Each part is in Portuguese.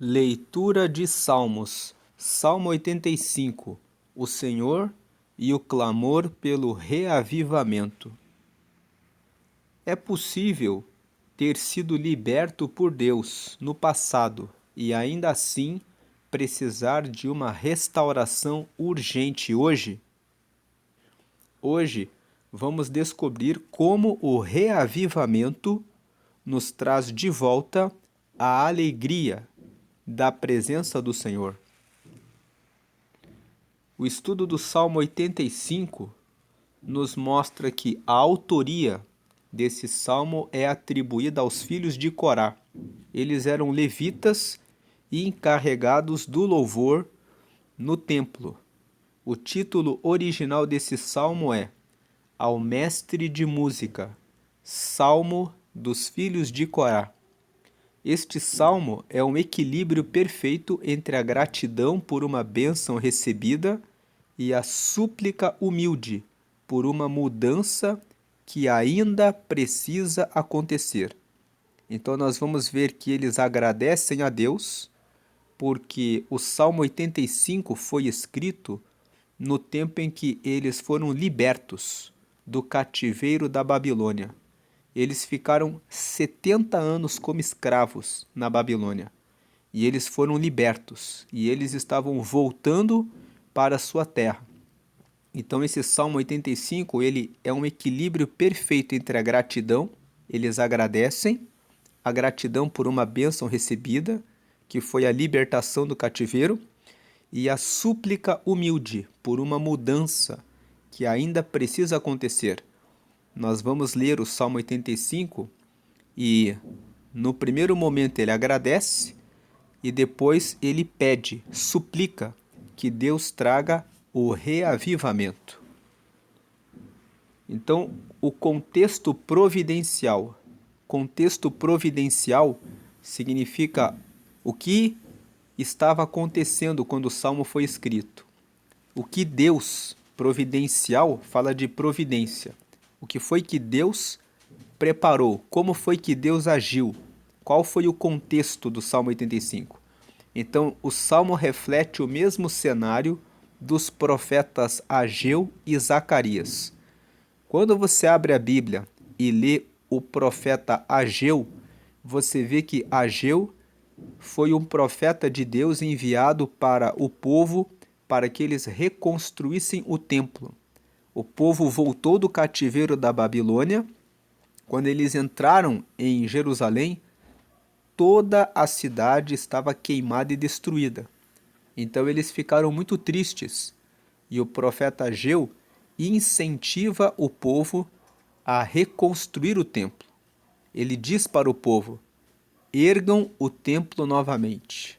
Leitura de Salmos. Salmo 85. O Senhor e o clamor pelo reavivamento. É possível ter sido liberto por Deus no passado e ainda assim precisar de uma restauração urgente hoje? Hoje vamos descobrir como o reavivamento nos traz de volta a alegria da presença do Senhor. O estudo do Salmo 85 nos mostra que a autoria desse salmo é atribuída aos filhos de Corá. Eles eram levitas e encarregados do louvor no templo. O título original desse salmo é Ao Mestre de Música, Salmo dos Filhos de Corá. Este salmo é um equilíbrio perfeito entre a gratidão por uma bênção recebida e a súplica humilde por uma mudança que ainda precisa acontecer. Então nós vamos ver que eles agradecem a Deus, porque o Salmo 85 foi escrito no tempo em que eles foram libertos do cativeiro da Babilônia. Eles ficaram 70 anos como escravos na Babilônia. E eles foram libertos. E eles estavam voltando para a sua terra. Então esse Salmo 85, ele é um equilíbrio perfeito entre a gratidão, eles agradecem, a gratidão por uma bênção recebida, que foi a libertação do cativeiro, e a súplica humilde por uma mudança que ainda precisa acontecer. Nós vamos ler o Salmo 85 e no primeiro momento ele agradece e depois ele pede, suplica que Deus traga o reavivamento. Então, o contexto providencial. Contexto providencial significa o que estava acontecendo quando o salmo foi escrito. O que Deus providencial fala de providência. O que foi que Deus preparou? Como foi que Deus agiu? Qual foi o contexto do Salmo 85? Então, o Salmo reflete o mesmo cenário dos profetas Ageu e Zacarias. Quando você abre a Bíblia e lê o profeta Ageu, você vê que Ageu foi um profeta de Deus enviado para o povo para que eles reconstruíssem o templo. O povo voltou do cativeiro da Babilônia. Quando eles entraram em Jerusalém, toda a cidade estava queimada e destruída. Então eles ficaram muito tristes. E o profeta Ageu incentiva o povo a reconstruir o templo. Ele diz para o povo: ergam o templo novamente.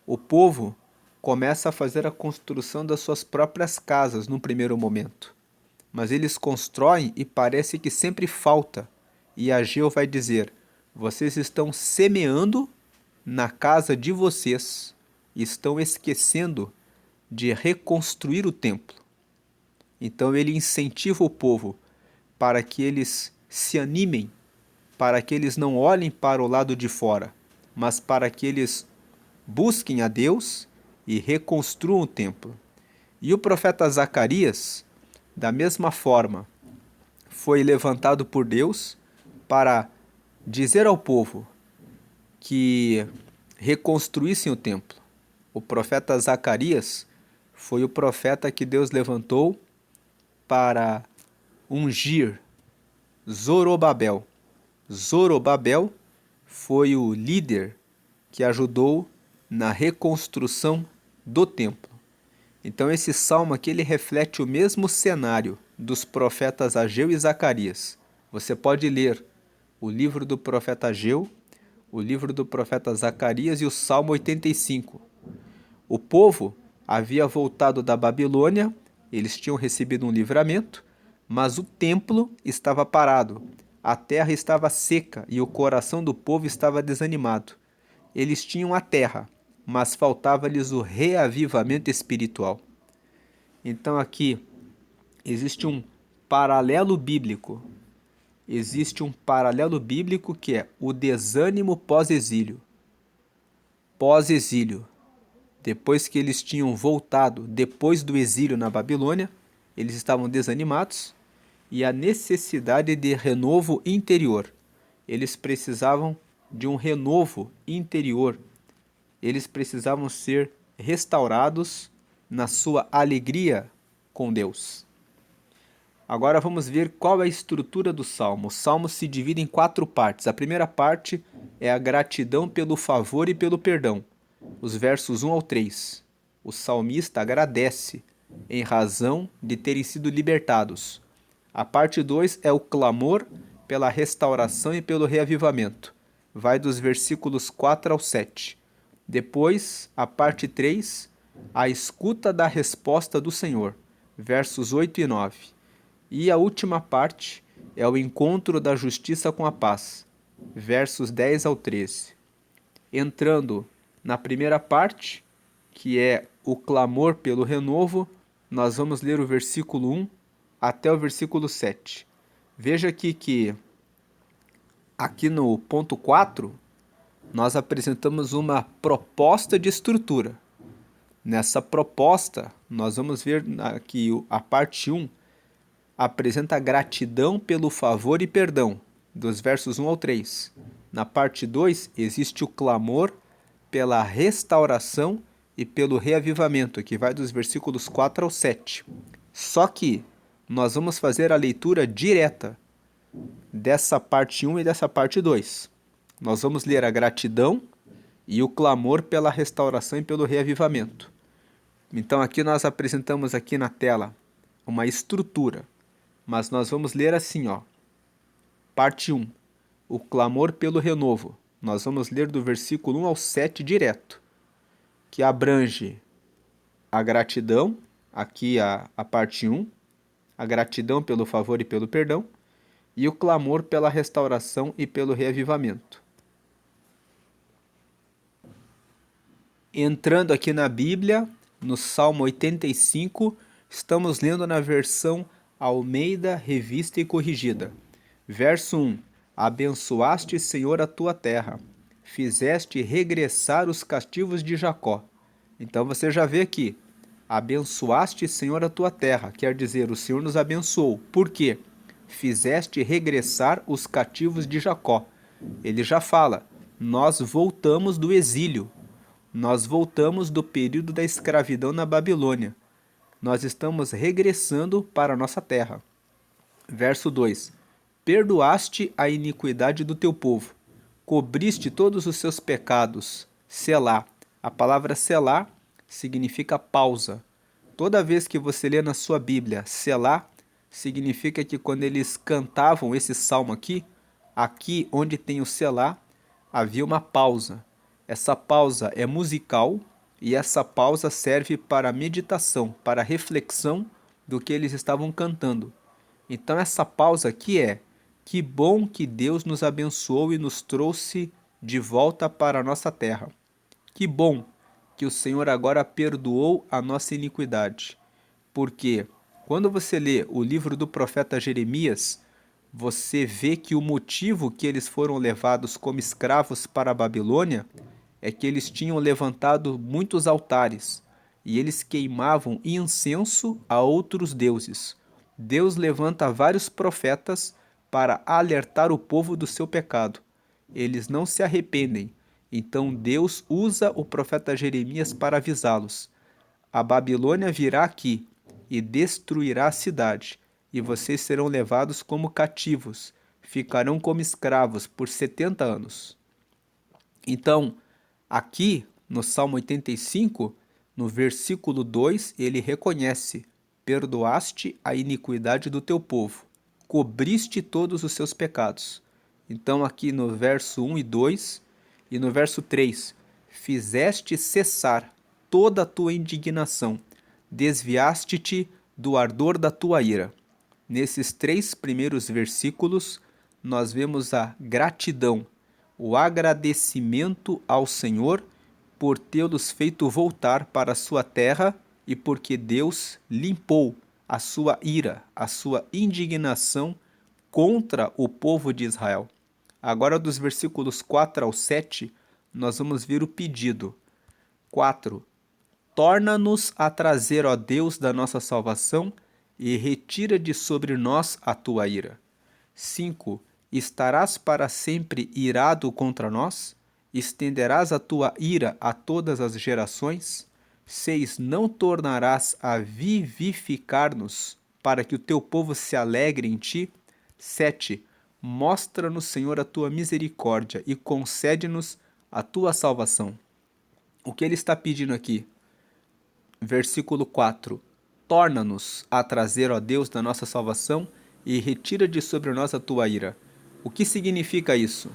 O povo começa a fazer a construção das suas próprias casas no primeiro momento. Mas eles constroem e parece que sempre falta. E Ageu vai dizer: vocês estão semeando na casa de vocês, estão esquecendo de reconstruir o templo. Então ele incentiva o povo para que eles se animem, para que eles não olhem para o lado de fora, mas para que eles busquem a Deus e reconstruam o templo. E o profeta Zacarias, da mesma forma, foi levantado por Deus para dizer ao povo que reconstruíssem o templo. O profeta Zacarias foi o profeta que Deus levantou para ungir Zorobabel. Zorobabel foi o líder que ajudou na reconstrução do templo. Então esse salmo aqui ele reflete o mesmo cenário dos profetas Ageu e Zacarias. Você pode ler o livro do profeta Ageu, o livro do profeta Zacarias e o Salmo 85. O povo havia voltado da Babilônia, eles tinham recebido um livramento, mas o templo estava parado, a terra estava seca e o coração do povo estava desanimado. Eles tinham a terra, mas faltava-lhes o reavivamento espiritual. Então aqui existe um paralelo bíblico. Existe um paralelo bíblico que é o desânimo pós-exílio. pós-exílio. Depois que eles tinham voltado, depois do exílio na Babilônia, eles estavam desanimados e a necessidade de renovo interior. Eles precisavam de um renovo interior. Eles precisavam ser restaurados na sua alegria com Deus. Agora vamos ver qual é a estrutura do Salmo. O Salmo se divide em 4 partes. A primeira parte é a gratidão pelo favor e pelo perdão. Os versos 1 ao 3. O salmista agradece em razão de terem sido libertados. A parte 2 é o clamor pela restauração e pelo reavivamento. Vai dos versículos 4 ao 7. Depois, a parte 3, a escuta da resposta do Senhor. Versos 8 e 9. E a última parte é o encontro da justiça com a paz, versos 10 ao 13. Entrando na primeira parte, que é o clamor pelo renovo, nós vamos ler o versículo 1 até o versículo 7. Veja aqui no ponto 4, nós apresentamos uma proposta de estrutura. Nessa proposta, nós vamos ver aqui a parte 1, apresenta gratidão pelo favor e perdão, dos versos 1 ao 3. Na parte 2, existe o clamor pela restauração e pelo reavivamento, que vai dos versículos 4 ao 7. Só que nós vamos fazer a leitura direta dessa parte 1 e dessa parte 2. Nós vamos ler a gratidão e o clamor pela restauração e pelo reavivamento. Então aqui nós apresentamos aqui na tela uma estrutura. Mas nós vamos ler assim, ó. Parte 1. O clamor pelo renovo. Nós vamos ler do versículo 1 ao 7 direto, que abrange a gratidão, aqui a parte 1, a gratidão pelo favor e pelo perdão, e o clamor pela restauração e pelo reavivamento. Entrando aqui na Bíblia, no Salmo 85, estamos lendo na versão Almeida, Revista e Corrigida. Verso 1. Abençoaste, Senhor, a tua terra. Fizeste regressar os cativos de Jacó. Então você já vê aqui. Abençoaste, Senhor, a tua terra. Quer dizer, o Senhor nos abençoou. Por quê? Fizeste regressar os cativos de Jacó. Ele já fala. Nós voltamos do exílio. Nós voltamos do período da escravidão na Babilônia. Nós estamos regressando para a nossa terra. Verso 2. Perdoaste a iniquidade do teu povo, cobriste todos os seus pecados. Selá. A palavra selá significa pausa. Toda vez que você lê na sua Bíblia selá, significa que quando eles cantavam esse salmo aqui onde tem o selá, havia uma pausa. Essa pausa é musical, e essa pausa serve para meditação, para reflexão do que eles estavam cantando. Então essa pausa aqui é: que bom que Deus nos abençoou e nos trouxe de volta para a nossa terra. Que bom que o Senhor agora perdoou a nossa iniquidade. Porque quando você lê o livro do profeta Jeremias, você vê que o motivo que eles foram levados como escravos para a Babilônia é que eles tinham levantado muitos altares e eles queimavam incenso a outros deuses. Deus levanta vários profetas para alertar o povo do seu pecado. Eles não se arrependem, então Deus usa o profeta Jeremias para avisá-los. A Babilônia virá aqui e destruirá a cidade, e vocês serão levados como cativos, ficarão como escravos por 70 anos. Então, aqui, no Salmo 85, no versículo 2, ele reconhece: perdoaste a iniquidade do teu povo, cobriste todos os seus pecados. Então, aqui no verso 1 e 2, e no verso 3, fizeste cessar toda a tua indignação, desviaste-te do ardor da tua ira. Nesses 3 primeiros versículos, nós vemos a gratidão, o agradecimento ao Senhor por tê-los feito voltar para a sua terra e porque Deus limpou a sua ira, a sua indignação contra o povo de Israel. Agora, dos versículos 4 ao 7, nós vamos ver o pedido. 4. Torna-nos a trazer, ó Deus, da nossa salvação, e retira de sobre nós a tua ira. 5. Estarás para sempre irado contra nós? Estenderás a tua ira a todas as gerações? 6. Não tornarás a vivificar-nos, para que o teu povo se alegre em ti? 7. Mostra-nos, Senhor, a tua misericórdia e concede-nos a tua salvação. O que ele está pedindo aqui? Versículo 4. Torna-nos a trazer, ó Deus, da nossa salvação e retira de sobre nós a tua ira. O que significa isso?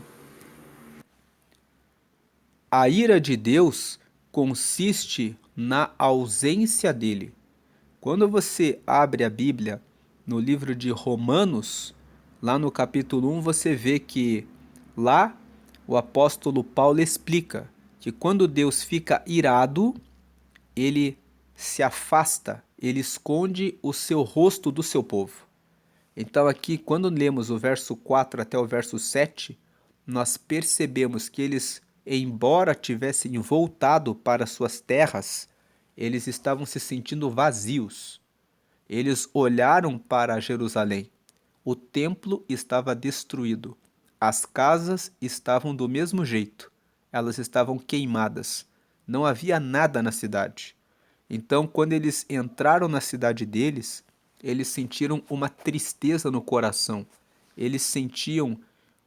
A ira de Deus consiste na ausência dele. Quando você abre a Bíblia no livro de Romanos, lá no capítulo 1, você vê que lá o apóstolo Paulo explica que quando Deus fica irado, ele se afasta, ele esconde o seu rosto do seu povo. Então aqui, quando lemos o verso 4 até o verso 7, nós percebemos que eles, embora tivessem voltado para suas terras, eles estavam se sentindo vazios. Eles olharam para Jerusalém. O templo estava destruído. As casas estavam do mesmo jeito. Elas estavam queimadas. Não havia nada na cidade. Então, quando eles entraram na cidade deles, eles sentiram uma tristeza no coração. Eles sentiam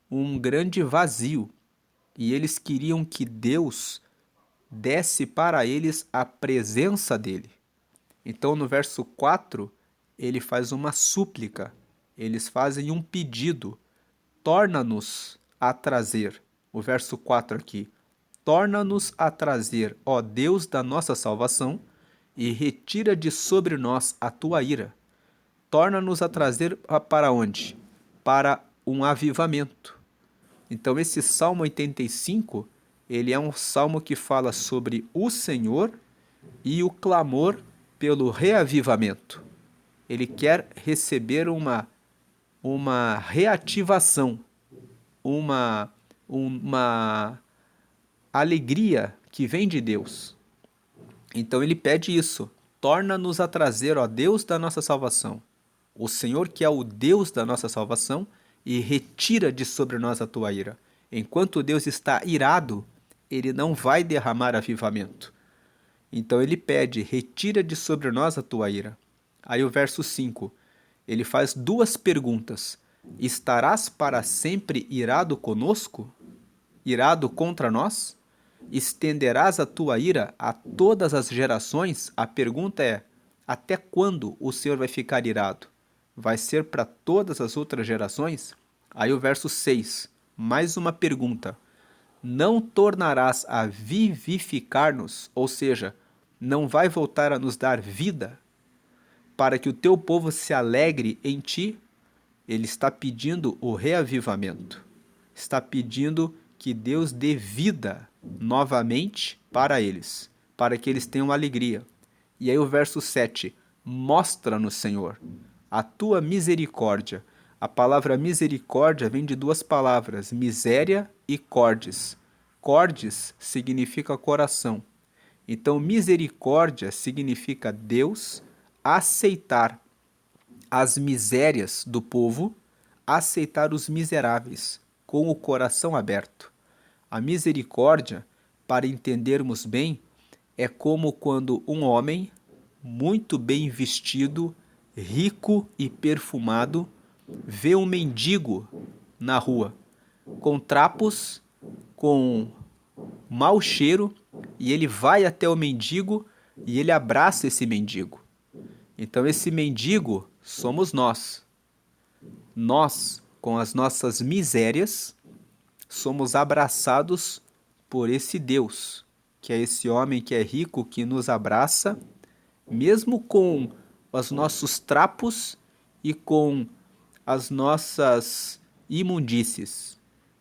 um grande vazio. E eles queriam que Deus desse para eles a presença dele. Então, no verso 4, ele faz uma súplica. Eles fazem um pedido. Torna-nos a trazer. O verso 4 aqui. Torna-nos a trazer, ó Deus da nossa salvação, e retira de sobre nós a tua ira. Torna-nos a trazer para onde? Para um avivamento. Então esse Salmo 85, ele é um salmo que fala sobre o Senhor e o clamor pelo reavivamento. Ele quer receber uma reativação, uma alegria que vem de Deus. Então ele pede isso. Torna-nos a trazer, ó Deus da nossa salvação. O Senhor que é o Deus da nossa salvação e retira de sobre nós a tua ira. Enquanto Deus está irado, ele não vai derramar avivamento. Então ele pede, retira de sobre nós a tua ira. Aí o verso 5, ele faz duas perguntas. Estarás para sempre irado conosco? Irado contra nós? Estenderás a tua ira a todas as gerações? A pergunta é, até quando o Senhor vai ficar irado? Vai ser para todas as outras gerações? Aí o verso 6, mais uma pergunta. Não tornarás a vivificar-nos, ou seja, não vai voltar a nos dar vida, para que o teu povo se alegre em ti? Ele está pedindo o reavivamento. Está pedindo que Deus dê vida novamente para eles, para que eles tenham alegria. E aí o verso 7, mostra-nos, Senhor, a tua misericórdia. A palavra misericórdia vem de duas palavras, miséria e cordes. Cordes significa coração. Então, misericórdia significa Deus aceitar as misérias do povo, aceitar os miseráveis, com o coração aberto. A misericórdia, para entendermos bem, é como quando um homem, muito bem vestido, rico e perfumado, vê um mendigo na rua, com trapos, com mau cheiro, e ele vai até o mendigo e ele abraça esse mendigo. Então esse mendigo somos nós. Nós, com as nossas misérias, somos abraçados por esse Deus, que é esse homem que é rico, que nos abraça, mesmo com os nossos trapos e com as nossas imundícies.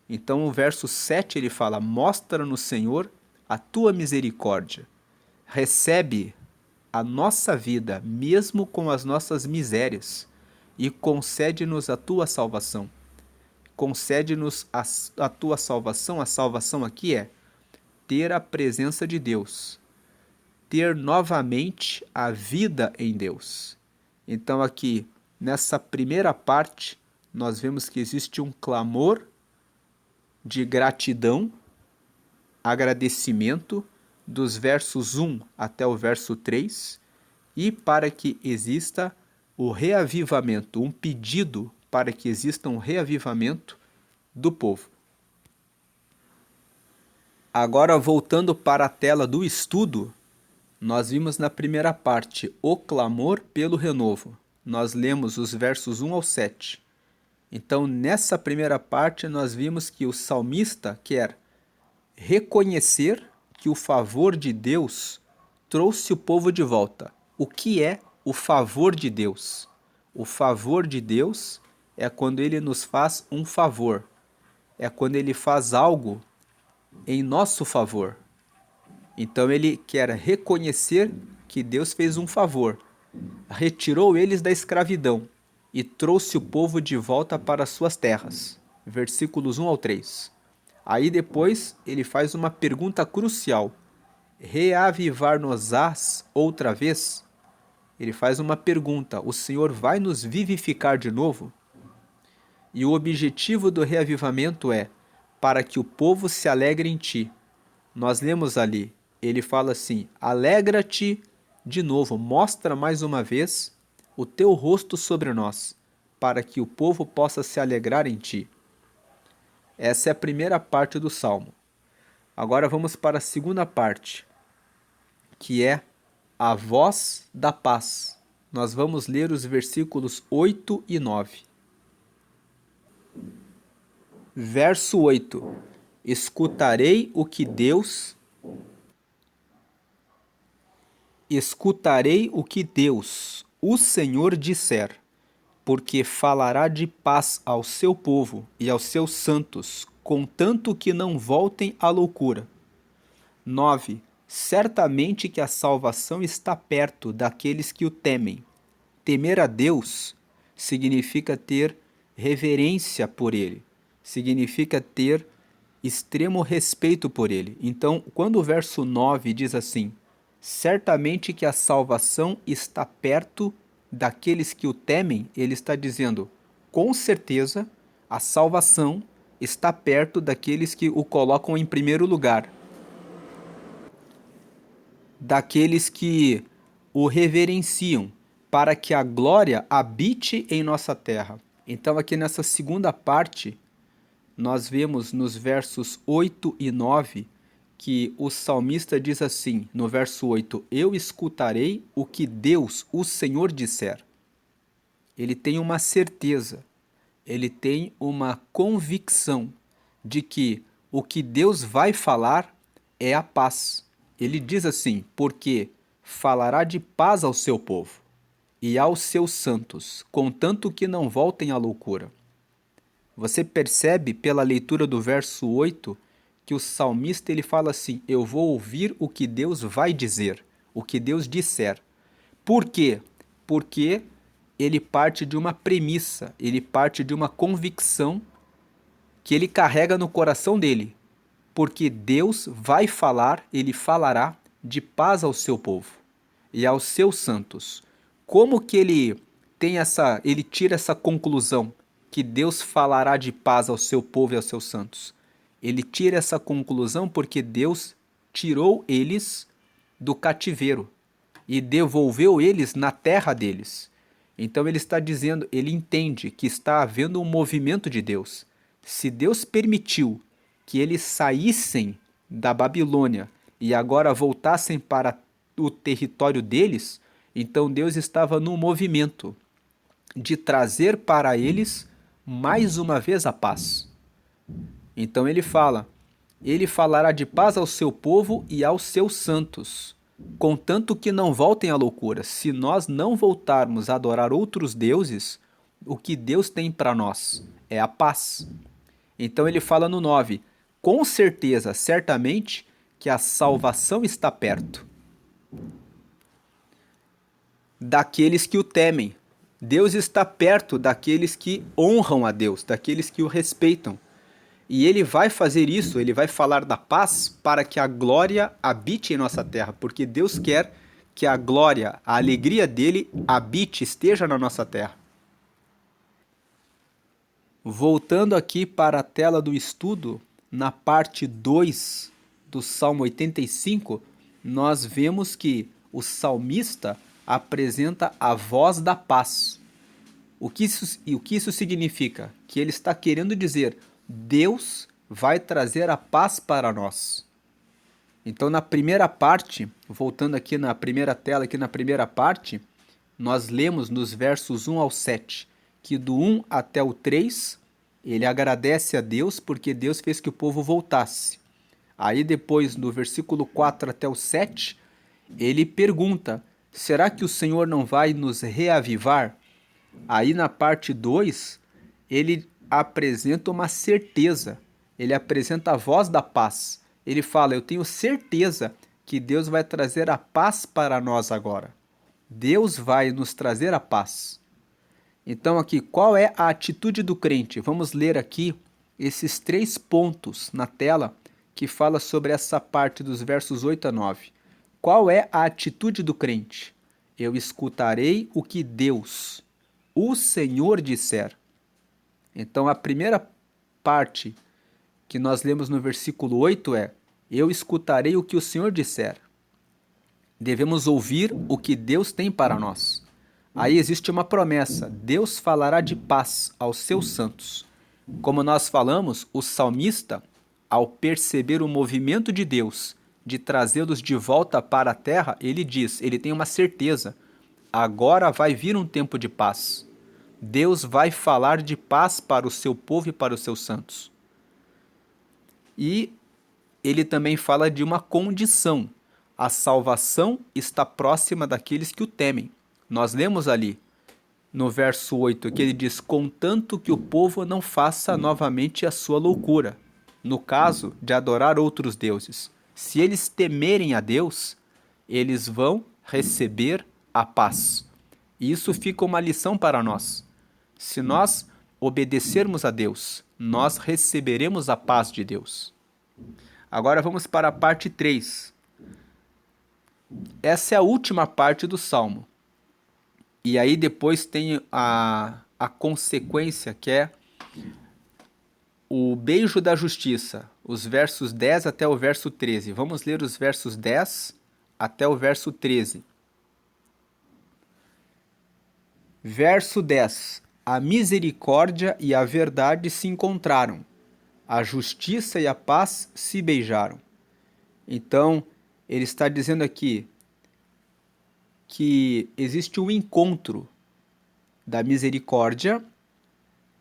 Então o verso 7 ele fala, mostra-nos, Senhor, a tua misericórdia. Recebe a nossa vida, mesmo com as nossas misérias, e concede-nos a tua salvação. Concede-nos a tua salvação. A salvação aqui é ter a presença de Deus, ter novamente a vida em Deus. Então aqui, nessa primeira parte, nós vemos que existe um clamor de gratidão, agradecimento, dos versos 1 até o verso 3, e para que exista o reavivamento, um pedido para que exista um reavivamento do povo. Agora, voltando para a tela do estudo, nós vimos na primeira parte o clamor pelo renovo. Nós lemos os versos 1 ao 7. Então, nessa primeira parte, nós vimos que o salmista quer reconhecer que o favor de Deus trouxe o povo de volta. O que é o favor de Deus? O favor de Deus é quando ele nos faz um favor. É quando ele faz algo em nosso favor. Então ele quer reconhecer que Deus fez um favor, retirou eles da escravidão e trouxe o povo de volta para suas terras. Versículos 1 ao 3. Aí depois ele faz uma pergunta crucial. Reavivar-nos-ás outra vez? Ele faz uma pergunta. O Senhor vai nos vivificar de novo? E o objetivo do reavivamento é para que o povo se alegre em ti. Nós lemos ali, ele fala assim, alegra-te de novo, mostra mais uma vez o teu rosto sobre nós, para que o povo possa se alegrar em ti. Essa é a primeira parte do Salmo. Agora vamos para a segunda parte, que é a voz da paz. Nós vamos ler os versículos 8 e 9. Verso 8. Escutarei o que Deus, o Senhor disser, porque falará de paz ao seu povo e aos seus santos, contanto que não voltem à loucura. 9. Certamente que a salvação está perto daqueles que o temem. Temer a Deus significa ter reverência por Ele, significa ter extremo respeito por Ele. Então, quando o verso 9 diz assim, certamente que a salvação está perto daqueles que o temem, ele está dizendo, com certeza, a salvação está perto daqueles que o colocam em primeiro lugar, daqueles que o reverenciam, para que a glória habite em nossa terra. Então, aqui nessa segunda parte, nós vemos nos versos 8 e 9 que o salmista diz assim, no verso 8, eu escutarei o que Deus, o Senhor, disser. Ele tem uma certeza, ele tem uma convicção de que o que Deus vai falar é a paz. Ele diz assim, porque falará de paz ao seu povo e aos seus santos, contanto que não voltem à loucura. Você percebe pela leitura do verso 8 que o salmista ele fala assim, eu vou ouvir o que Deus vai dizer, o que Deus disser. Por quê? Porque ele parte de uma premissa, ele parte de uma convicção que ele carrega no coração dele. Porque Deus vai falar, ele falará de paz ao seu povo e aos seus santos. Como que ele tira essa conclusão que Deus falará de paz ao seu povo e aos seus santos? Ele tira essa conclusão porque Deus tirou eles do cativeiro e devolveu eles na terra deles. Então ele está dizendo, ele entende que está havendo um movimento de Deus. Se Deus permitiu que eles saíssem da Babilônia e agora voltassem para o território deles, então Deus estava no movimento de trazer para eles mais uma vez a paz. Então ele fala, ele falará de paz ao seu povo e aos seus santos, contanto que não voltem à loucura. Se nós não voltarmos a adorar outros deuses, o que Deus tem para nós é a paz. Então ele fala no 9, com certeza, certamente, que a salvação está perto daqueles que o temem. Deus está perto daqueles que honram a Deus, daqueles que o respeitam. E ele vai fazer isso, ele vai falar da paz para que a glória habite em nossa terra, porque Deus quer que a glória, a alegria dele habite, esteja na nossa terra. Voltando aqui para a tela do estudo, na parte 2 do Salmo 85, nós vemos que o salmista apresenta a voz da paz. O que isso significa? Que ele está querendo dizer: Deus vai trazer a paz para nós. Então, na primeira parte, voltando aqui na primeira tela, aqui na primeira parte, nós lemos nos versos 1 ao 7, que do 1 até o 3, ele agradece a Deus porque Deus fez que o povo voltasse. Aí depois, do versículo 4 até o 7, ele pergunta: será que o Senhor não vai nos reavivar? Aí na parte 2, ele apresenta uma certeza, ele apresenta a voz da paz. Ele fala: eu tenho certeza que Deus vai trazer a paz para nós agora. Deus vai nos trazer a paz. Então aqui, qual é a atitude do crente? Vamos ler aqui esses 3 pontos na tela que fala sobre essa parte dos versos 8 a 9. Qual é a atitude do crente? Eu escutarei o que Deus, o Senhor, disser. Então a primeira parte que nós lemos no versículo 8 é: eu escutarei o que o Senhor disser. Devemos ouvir o que Deus tem para nós. Aí existe uma promessa: Deus falará de paz aos seus santos. Como nós falamos, o salmista, ao perceber o movimento de Deus de trazê-los de volta para a terra, ele diz, ele tem uma certeza: agora vai vir um tempo de paz. Deus vai falar de paz para o seu povo e para os seus santos. E ele também fala de uma condição: a salvação está próxima daqueles que o temem. Nós lemos ali no verso 8 que ele diz: contanto que o povo não faça novamente a sua loucura, no caso de adorar outros deuses. Se eles temerem a Deus, eles vão receber a paz. E isso fica uma lição para nós. Se nós obedecermos a Deus, nós receberemos a paz de Deus. Agora vamos para a parte 3. Essa é a última parte do Salmo. E aí depois tem a consequência, que é o beijo da justiça, os versos 10 até o verso 13. Vamos ler os versos 10 até o verso 13. Verso 10. A misericórdia e a verdade se encontraram, a justiça e a paz se beijaram. Então, ele está dizendo aqui que existe um encontro da misericórdia,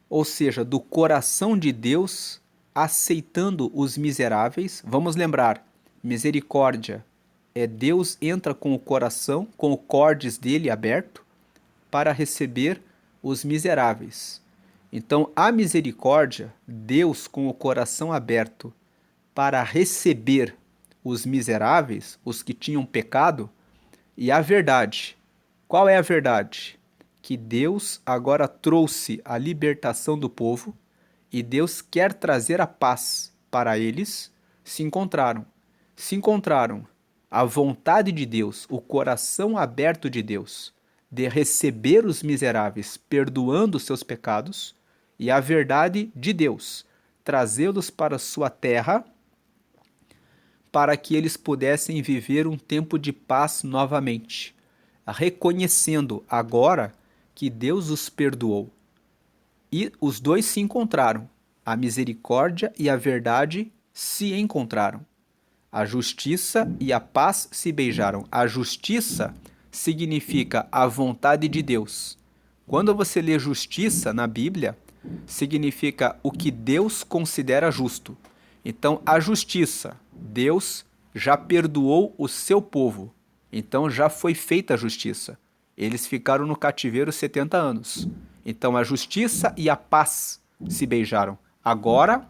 ou seja, do coração de Deus aceitando os miseráveis. Vamos lembrar, misericórdia é Deus entra com o coração, com o córdice dele aberto, para receber os miseráveis. Então, a misericórdia, Deus com o coração aberto para receber os miseráveis, os que tinham pecado, e a verdade. Qual é a verdade? Que Deus agora trouxe a libertação do povo e Deus quer trazer a paz para eles. Se encontraram a vontade de Deus, o coração aberto de Deus, de receber os miseráveis, perdoando os seus pecados, e a verdade de Deus, trazê-los para sua terra, para que eles pudessem viver um tempo de paz novamente, reconhecendo agora que Deus os perdoou. E os dois se encontraram, a misericórdia e a verdade se encontraram. A justiça e a paz se beijaram. A justiça significa a vontade de Deus. Quando você lê justiça na Bíblia, significa o que Deus considera justo. Então, a justiça, Deus já perdoou o seu povo. Então, já foi feita a justiça. Eles ficaram no cativeiro 70 anos. Então, a justiça e a paz se beijaram. Agora,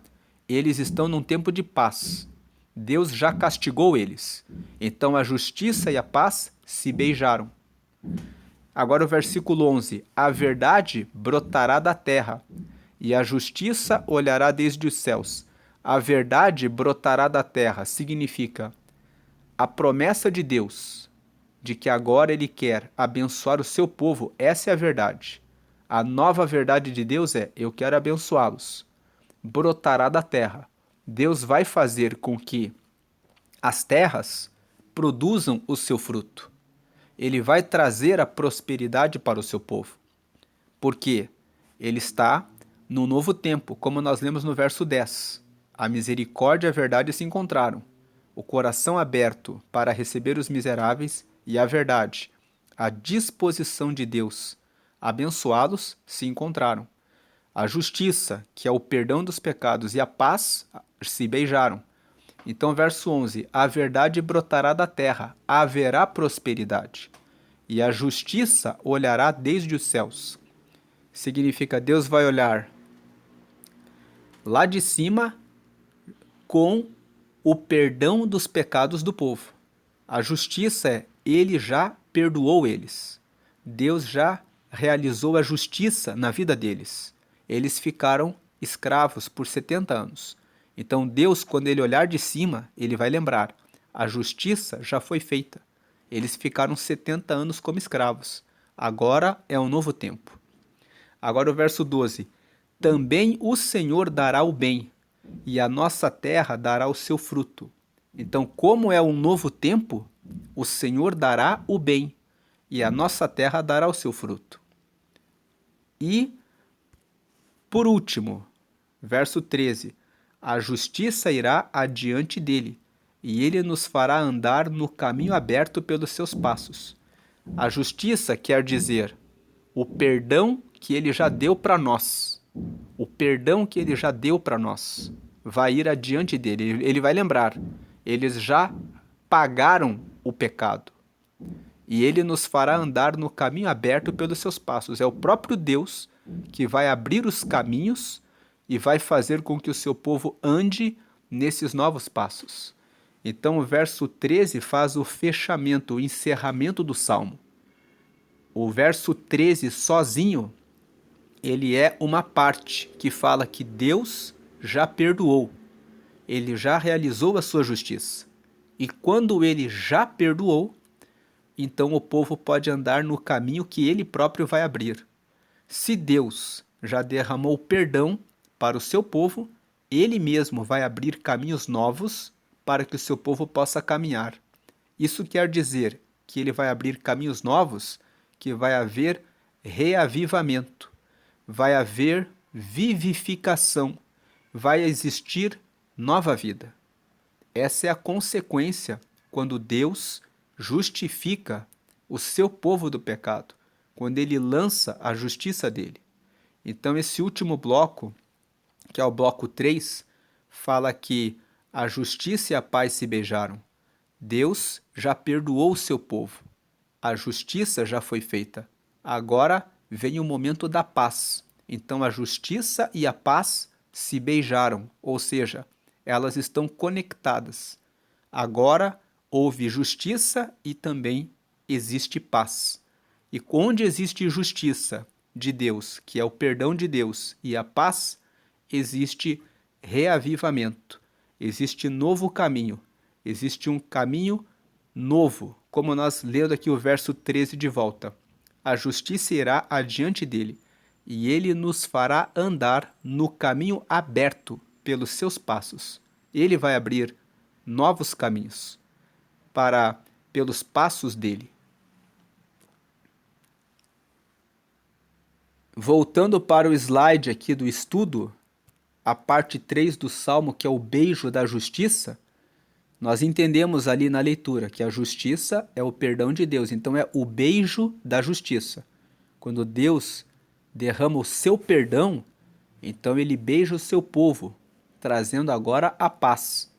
eles estão num tempo de paz. Deus já castigou eles. Então, a justiça e a paz se beijaram. Agora o versículo 11. A verdade brotará da terra, e a justiça olhará desde os céus. A verdade brotará da terra significa a promessa de Deus de que agora Ele quer abençoar o seu povo. Essa é a verdade. A nova verdade de Deus é: eu quero abençoá-los. Brotará da terra. Deus vai fazer com que as terras produzam o seu fruto. Ele vai trazer a prosperidade para o seu povo. Porque ele está no novo tempo, como nós lemos no verso 10. A misericórdia e a verdade se encontraram. O coração aberto para receber os miseráveis e a verdade, a disposição de Deus abençoá-los, se encontraram. A justiça, que é o perdão dos pecados, e a paz se beijaram. Então, verso 11: a verdade brotará da terra, haverá prosperidade, e a justiça olhará desde os céus. Significa, Deus vai olhar lá de cima com o perdão dos pecados do povo. A justiça é: ele já perdoou eles. Deus já realizou a justiça na vida deles. Eles ficaram escravos por 70 anos. Então Deus, quando ele olhar de cima, ele vai lembrar: a justiça já foi feita. Eles ficaram 70 anos como escravos. Agora é um novo tempo. Agora o verso 12: também o Senhor dará o bem, e a nossa terra dará o seu fruto. Então, como é um novo tempo, o Senhor dará o bem, e a nossa terra dará o seu fruto. E, por último, verso 13: a justiça irá adiante dele, e ele nos fará andar no caminho aberto pelos seus passos. A justiça quer dizer o perdão que ele já deu para nós. O perdão que ele já deu para nós vai ir adiante dele. Ele vai lembrar: eles já pagaram o pecado. E ele nos fará andar no caminho aberto pelos seus passos. É o próprio Deus que vai abrir os caminhos e vai fazer com que o seu povo ande nesses novos passos. Então o verso 13 faz o fechamento, o encerramento do Salmo. O verso 13 sozinho, ele é uma parte que fala que Deus já perdoou. Ele já realizou a sua justiça. E quando ele já perdoou, então o povo pode andar no caminho que ele próprio vai abrir. Se Deus já derramou perdão para o seu povo, ele mesmo vai abrir caminhos novos para que o seu povo possa caminhar. Isso quer dizer que ele vai abrir caminhos novos, que vai haver reavivamento, vai haver vivificação, vai existir nova vida. Essa é a consequência quando Deus justifica o seu povo do pecado, quando ele lança a justiça dele. Então esse último bloco, que é o bloco 3, fala que a justiça e a paz se beijaram. Deus já perdoou o seu povo. A justiça já foi feita. Agora vem o momento da paz. Então a justiça e a paz se beijaram, ou seja, elas estão conectadas. Agora houve justiça e também existe paz. E onde existe justiça de Deus, que é o perdão de Deus, e a paz, existe reavivamento, existe novo caminho, existe um caminho novo, como nós lendo aqui o verso 13 de volta. A justiça irá adiante dele, e ele nos fará andar no caminho aberto pelos seus passos. Ele vai abrir novos caminhos pelos passos dele. Voltando para o slide aqui do estudo, a parte 3 do Salmo, que é o beijo da justiça, nós entendemos ali na leitura que a justiça é o perdão de Deus, então é o beijo da justiça. Quando Deus derrama o seu perdão, então ele beija o seu povo, trazendo agora a paz.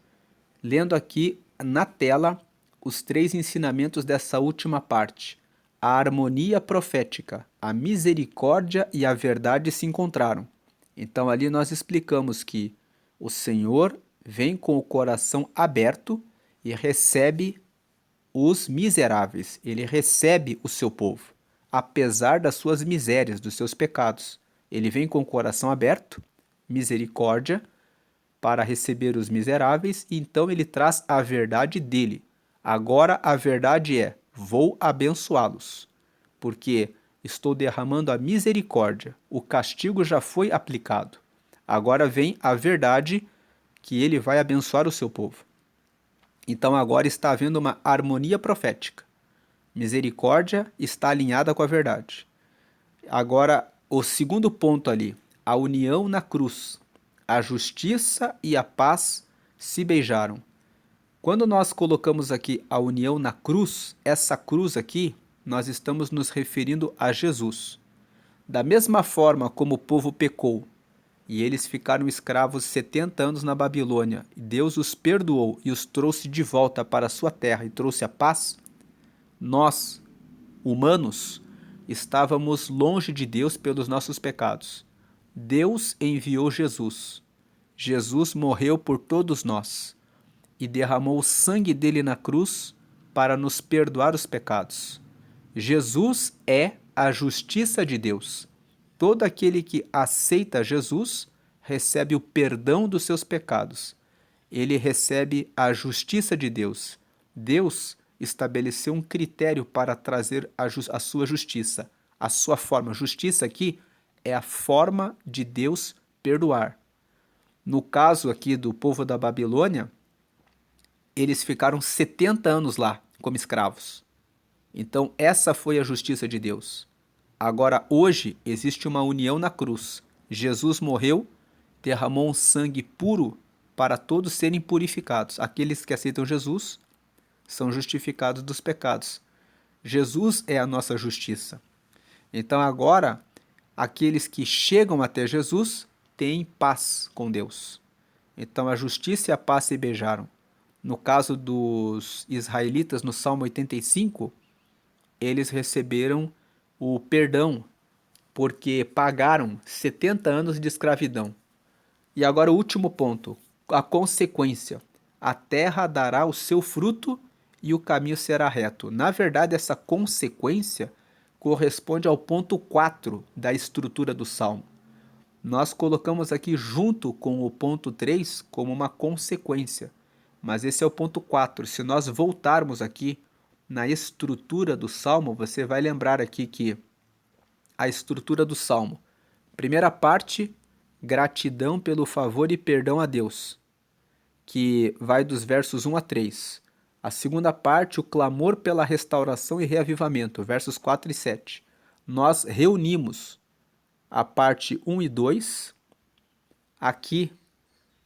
Lendo aqui na tela os 3 ensinamentos dessa última parte. A harmonia profética, a misericórdia e a verdade se encontraram. Então ali nós explicamos que o Senhor vem com o coração aberto e recebe os miseráveis. Ele recebe o seu povo, apesar das suas misérias, dos seus pecados. Ele vem com o coração aberto, misericórdia, para receber os miseráveis, e então ele traz a verdade dele. Agora a verdade é: vou abençoá-los, porque estou derramando a misericórdia, o castigo já foi aplicado. Agora vem a verdade que ele vai abençoar o seu povo. Então agora está havendo uma harmonia profética. Misericórdia está alinhada com a verdade. Agora, o segundo ponto ali, a união na cruz. A justiça e a paz se beijaram. Quando nós colocamos aqui a união na cruz, essa cruz aqui, nós estamos nos referindo a Jesus. Da mesma forma como o povo pecou e eles ficaram escravos 70 anos na Babilônia, e Deus os perdoou e os trouxe de volta para a sua terra e trouxe a paz, nós, humanos, estávamos longe de Deus pelos nossos pecados. Deus enviou Jesus. Jesus morreu por todos nós e derramou o sangue dele na cruz para nos perdoar os pecados. Jesus é a justiça de Deus. Todo aquele que aceita Jesus recebe o perdão dos seus pecados. Ele recebe a justiça de Deus. Deus estabeleceu um critério para trazer a sua justiça. A sua forma. Justiça aqui é a forma de Deus perdoar. No caso aqui do povo da Babilônia, eles ficaram 70 anos lá como escravos. Então essa foi a justiça de Deus. Agora hoje existe uma união na cruz. Jesus morreu, derramou um sangue puro para todos serem purificados. Aqueles que aceitam Jesus são justificados dos pecados. Jesus é a nossa justiça. Então agora, aqueles que chegam até Jesus têm paz com Deus. Então a justiça e a paz se beijaram. No caso dos israelitas, no Salmo 85, eles receberam o perdão porque pagaram 70 anos de escravidão. E agora o último ponto, a consequência. A terra dará o seu fruto e o caminho será reto. Na verdade, essa consequência corresponde ao ponto 4 da estrutura do Salmo. Nós colocamos aqui junto com o ponto 3 como uma consequência, mas esse é o ponto 4. Se nós voltarmos aqui na estrutura do Salmo, você vai lembrar aqui que a estrutura do Salmo, primeira parte, gratidão pelo favor e perdão a Deus, que vai dos versos 1 a 3. A segunda parte, o clamor pela restauração e reavivamento, versos 4 e 7. Nós reunimos a parte 1 e 2 aqui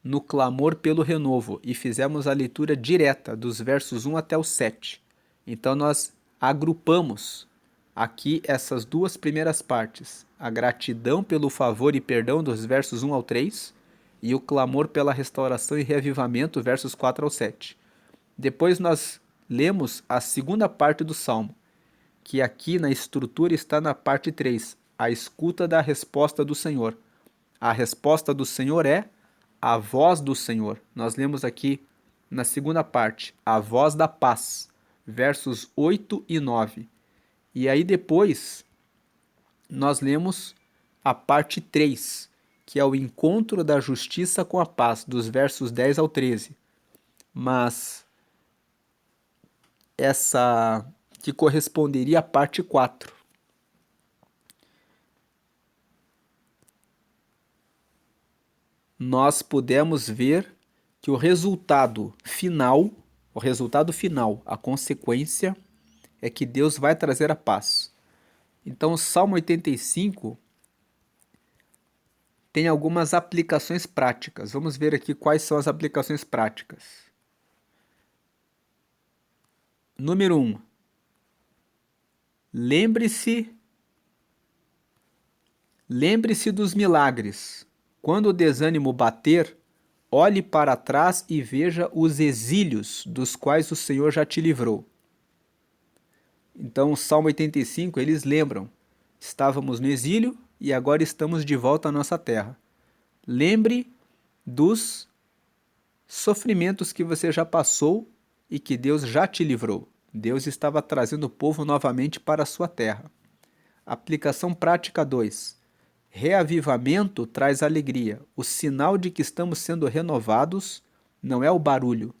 no clamor pelo renovo e fizemos a leitura direta dos versos 1 até o 7. Então nós agrupamos aqui essas duas primeiras partes, a gratidão pelo favor e perdão dos versos 1 ao 3 e o clamor pela restauração e reavivamento, versos 4 ao 7. Depois nós lemos a segunda parte do Salmo, que aqui na estrutura está na parte 3, a escuta da resposta do Senhor. A resposta do Senhor é a voz do Senhor. Nós lemos aqui na segunda parte, a voz da paz, versos 8 e 9. E aí depois nós lemos a parte 3, que é o encontro da justiça com a paz, dos versos 10 ao 13. Mas essa que corresponderia à parte 4. Nós pudemos ver que o resultado final, a consequência, é que Deus vai trazer a paz. Então o Salmo 85 tem algumas aplicações práticas. Vamos ver aqui quais são as aplicações práticas. Número 1. Lembre-se dos milagres. Quando o desânimo bater, olhe para trás e veja os exílios dos quais o Senhor já te livrou. Então, o Salmo 85, eles lembram, estávamos no exílio e agora estamos de volta à nossa terra. Lembre dos sofrimentos que você já passou e que Deus já te livrou. Deus estava trazendo o povo novamente para a sua terra. Aplicação prática 2. Reavivamento traz alegria. O sinal de que estamos sendo renovados não é o barulho,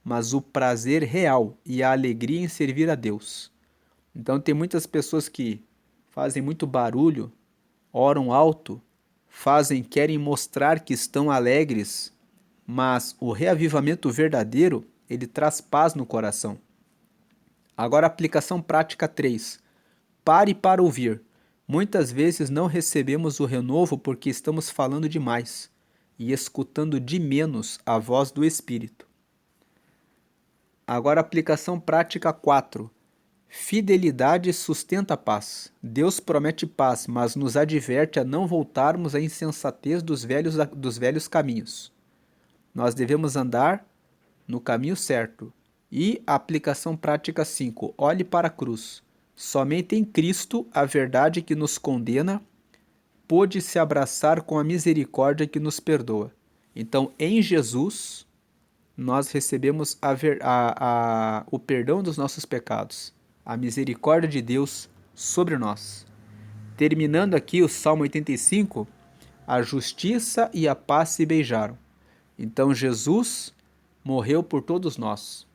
mas o prazer real e a alegria em servir a Deus. Então tem muitas pessoas que fazem muito barulho, oram alto, querem mostrar que estão alegres, mas o reavivamento verdadeiro, ele traz paz no coração. Agora, aplicação prática 3. Pare para ouvir. Muitas vezes não recebemos o renovo porque estamos falando demais e escutando de menos a voz do Espírito. Agora, aplicação prática 4. Fidelidade sustenta a paz. Deus promete paz, mas nos adverte a não voltarmos à insensatez dos velhos caminhos. Nós devemos andar no caminho certo. E a aplicação prática 5. Olhe para a cruz. Somente em Cristo a verdade que nos condena pôde se abraçar com a misericórdia que nos perdoa. Então, em Jesus, nós recebemos o perdão dos nossos pecados, a misericórdia de Deus sobre nós. Terminando aqui o Salmo 85, a justiça e a paz se beijaram. Então, Jesus morreu por todos nós.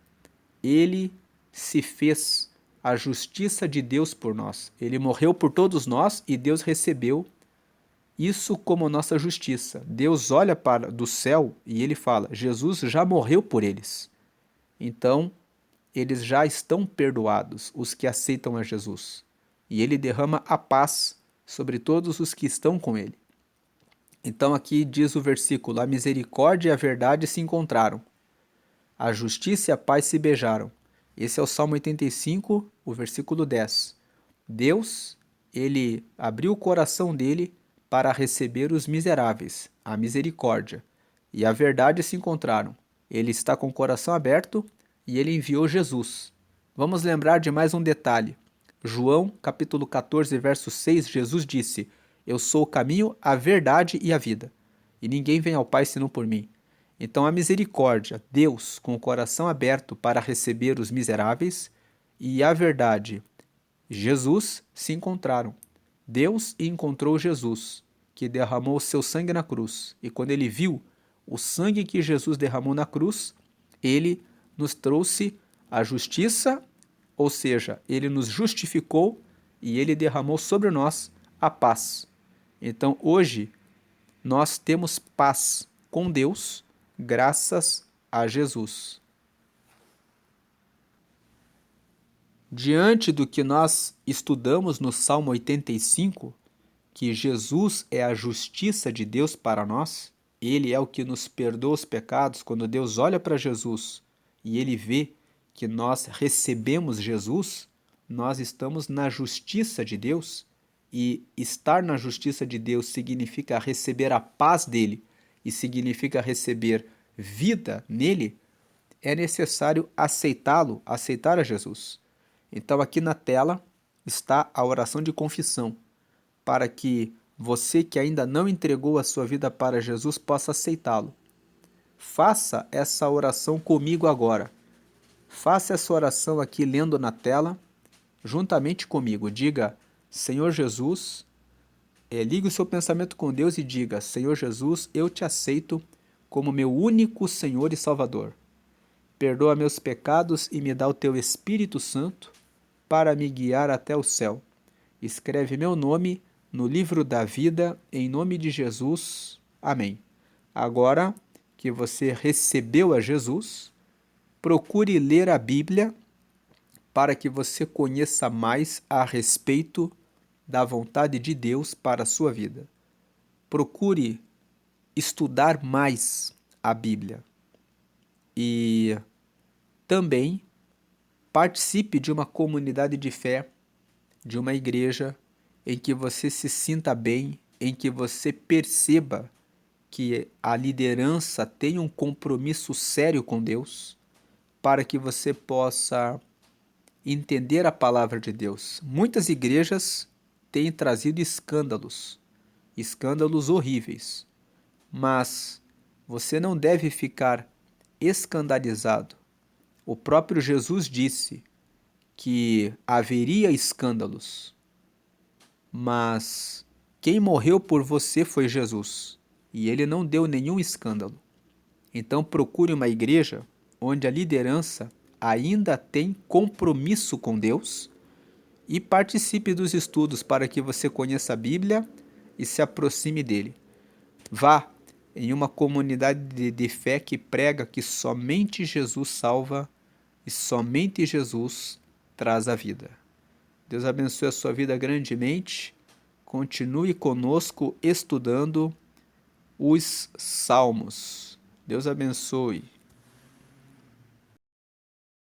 Ele se fez a justiça de Deus por nós. Ele morreu por todos nós e Deus recebeu isso como nossa justiça. Deus olha para do céu e ele fala: Jesus já morreu por eles. Então, eles já estão perdoados, os que aceitam a Jesus. E ele derrama a paz sobre todos os que estão com ele. Então aqui diz o versículo: a misericórdia e a verdade se encontraram. A justiça e a paz se beijaram. Esse é o Salmo 85, o versículo 10. Deus, ele abriu o coração dele para receber os miseráveis, a misericórdia. E a verdade se encontraram. Ele está com o coração aberto e ele enviou Jesus. Vamos lembrar de mais um detalhe. João, capítulo 14, verso 6, Jesus disse: eu sou o caminho, a verdade e a vida. E ninguém vem ao Pai senão por mim. Então a misericórdia, Deus com o coração aberto para receber os miseráveis, e a verdade, Jesus, se encontraram. Deus encontrou Jesus, que derramou o seu sangue na cruz. E quando ele viu o sangue que Jesus derramou na cruz, ele nos trouxe a justiça, ou seja, ele nos justificou e ele derramou sobre nós a paz. Então hoje nós temos paz com Deus, graças a Jesus. Diante do que nós estudamos no Salmo 85, que Jesus é a justiça de Deus para nós, ele é o que nos perdoa os pecados. Quando Deus olha para Jesus e ele vê que nós recebemos Jesus, nós estamos na justiça de Deus, e estar na justiça de Deus significa receber a paz dele e significa receber vida nele. É necessário aceitá-lo, aceitar a Jesus. Então aqui na tela está a oração de confissão, para que você que ainda não entregou a sua vida para Jesus possa aceitá-lo. Faça essa oração comigo agora. Faça essa oração aqui lendo na tela, juntamente comigo. Diga: Senhor Jesus, ligue o seu pensamento com Deus e diga: Senhor Jesus, eu te aceito como meu único Senhor e Salvador. Perdoa meus pecados e me dá o teu Espírito Santo para me guiar até o céu. Escreve meu nome no livro da vida, em nome de Jesus. Amém. Agora que você recebeu a Jesus, procure ler a Bíblia para que você conheça mais a respeito da vontade de Deus para a sua vida. Procure estudar mais a Bíblia e também participe de uma comunidade de fé, de uma igreja em que você se sinta bem, em que você perceba que a liderança tem um compromisso sério com Deus, para que você possa entender a palavra de Deus. Muitas igrejas têm trazido escândalos horríveis, mas você não deve ficar escandalizado. O próprio Jesus disse que haveria escândalos, mas Quem morreu por você foi Jesus, e ele não deu nenhum escândalo. Então procure uma igreja onde a liderança ainda tem compromisso com Deus e participe dos estudos para que você conheça a Bíblia e se aproxime dele. Vá em uma comunidade de fé que prega que somente Jesus salva e somente Jesus traz a vida. Deus abençoe a sua vida grandemente. Continue conosco estudando os Salmos. Deus abençoe.